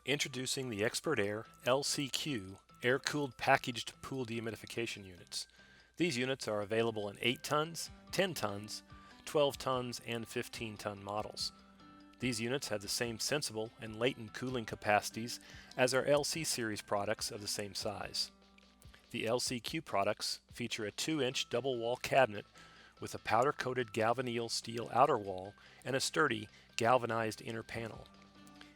Introducing the ExpertAire LCQ air-cooled packaged pool dehumidification units. These units are available in 8 tons, 10 tons, 12 tons, and 15-ton models. These units have the same sensible and latent cooling capacities as our LC series products of the same size. The LCQ products feature a 2-inch double wall cabinet with a powder-coated galvanneal steel outer wall and a sturdy galvanized inner panel.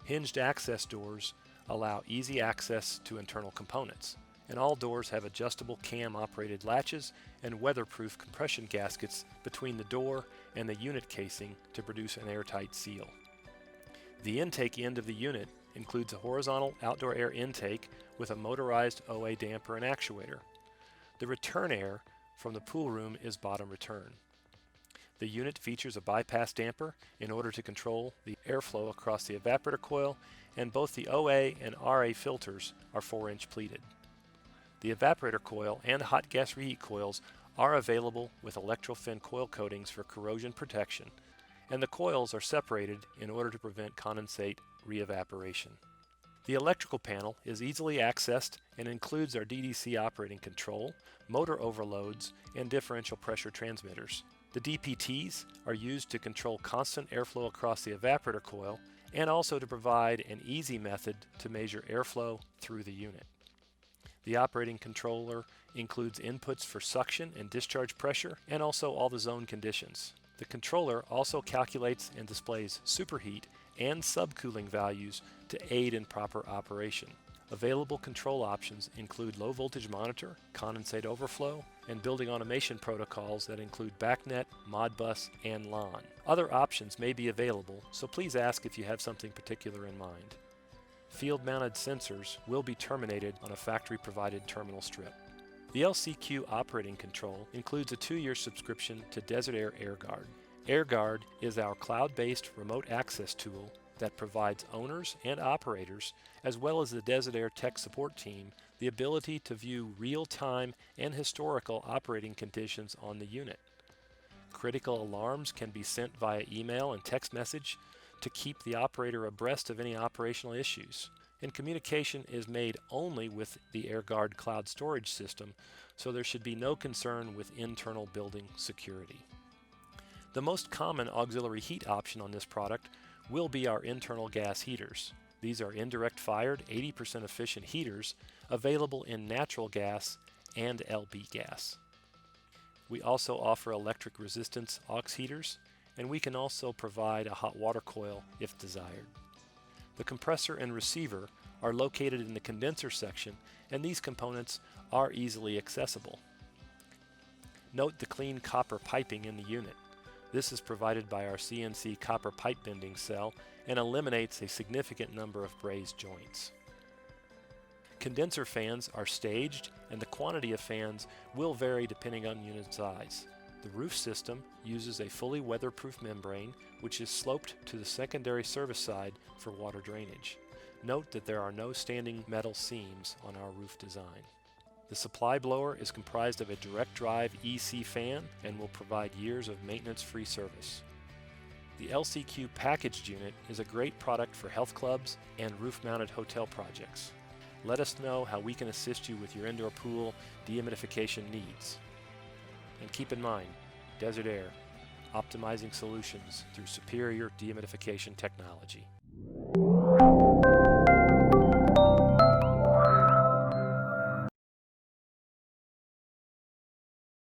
Hinged access doors allow easy access to internal components, and all doors have adjustable cam-operated latches and weatherproof compression gaskets between the door and the unit casing to produce an airtight seal. The intake end of the unit includes a horizontal outdoor air intake with a motorized OA damper and actuator. The return air from the pool room is bottom return. The unit features a bypass damper in order to control the airflow across the evaporator coil, and both the OA and RA filters are 4-inch pleated. The evaporator coil and hot gas reheat coils are available with electrofin coil coatings for corrosion protection, and the coils are separated in order to prevent condensate re-evaporation. The electrical panel is easily accessed and includes our DDC operating control, motor overloads, and differential pressure transmitters. The DPTs are used to control constant airflow across the evaporator coil and also to provide an easy method to measure airflow through the unit. The operating controller includes inputs for suction and discharge pressure and also all the zone conditions. The controller also calculates and displays superheat and subcooling values to aid in proper operation. Available control options include low voltage monitor, condensate overflow, and building automation protocols that include BACnet, Modbus, and LAN. Other options may be available, so please ask if you have something particular in mind. Field-mounted sensors will be terminated on a factory-provided terminal strip. The LCQ operating control includes a 2-year subscription to Desert Aire AireGuard. AireGuard is our cloud-based remote access tool that provides owners and operators, as well as the Desert Aire tech support team, the ability to view real-time and historical operating conditions on the unit. Critical alarms can be sent via email and text message to keep the operator abreast of any operational issues. And communication is made only with the AireGuard cloud storage system, so there should be no concern with internal building security. The most common auxiliary heat option on this product will be our internal gas heaters. These are indirect fired, 80% efficient heaters available in natural gas and LP gas. We also offer electric resistance aux heaters, and we can also provide a hot water coil if desired. The compressor and receiver are located in the condenser section, and these components are easily accessible. Note the clean copper piping in the unit. This is provided by our CNC copper pipe bending cell and eliminates a significant number of brazed joints. Condenser fans are staged, and the quantity of fans will vary depending on unit size. The roof system uses a fully weatherproof membrane which is sloped to the secondary service side for water drainage. Note that there are no standing metal seams on our roof design. The supply blower is comprised of a direct drive EC fan and will provide years of maintenance-free service. The LCQ packaged unit is a great product for health clubs and roof-mounted hotel projects. Let us know how we can assist you with your indoor pool dehumidification needs. And keep in mind, Desert Aire, optimizing solutions through superior dehumidification technology.